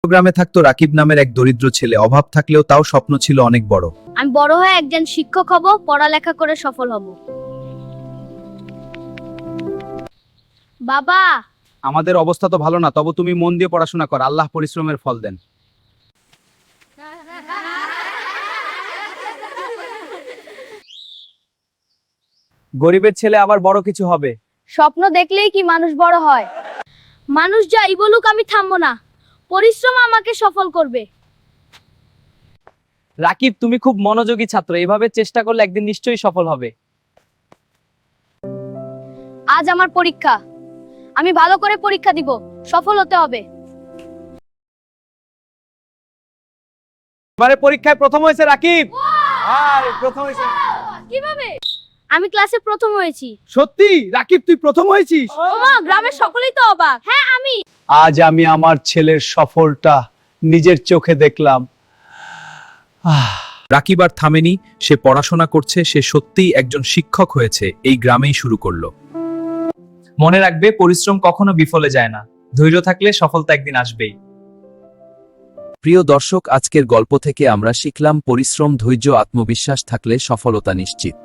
গ্রামে থাকতো রাকিব নামের এক দরিদ্র ছেলে। অভাব থাকলেও তাও স্বপ্ন ছিল অনেক বড়। আমি বড় হয়ে একজন শিক্ষক হব, পড়ালেখা করে সফল হব। বাবা, আমাদের অবস্থা তো ভালো না, তবে তুমি মন দিয়ে পড়াশোনা কর, আল্লাহ পরিশ্রমের ফল দেন। গরিবের ছেলে আবার বড় কিছু হবে। স্বপ্ন দেখলেই কি মানুষ বড় হয়? মানুষ যাই বলুক আমি থামবো না। পরিশ্রম আমাকে সফল করবে। রাকিব, তুমি খুব মনোযোগী ছাত্র, এভাবে চেষ্টা করলে একদিন নিশ্চয়ই সফল হবে। আজ আমার পরীক্ষা, আমি ভালো করে পরীক্ষা দিব, সফল হতে হবে। এবারে পরীক্ষায় প্রথম হয়েছে রাকিব। আরে প্রথম হয়েছে। কিভাবে? আমি ক্লাসে প্রথম হয়েছি। সত্যি রাকিব, তুই প্রথম হয়েছিস? ওমা, গ্রামের সকলেই তো অবাক। হ্যাঁ, আমি। আজ আমি আমার ছেলের সফলটা নিজের চোখে দেখলাম। রাকিব আর থামেনি, সে পড়াশোনা করছে, সে সত্যিই একজন শিক্ষক হয়েছে, এই গ্রামেই শুরু করলো। মনে রাখবে, পরিশ্রম কখনো বিফলে যায় না, ধৈর্য থাকলে সফলতা একদিন আসবেই। প্রিয় দর্শক, আজকের গল্প থেকে আমরা শিখলাম পরিশ্রম, ধৈর্য, আত্মবিশ্বাস থাকলে সফলতা নিশ্চিত।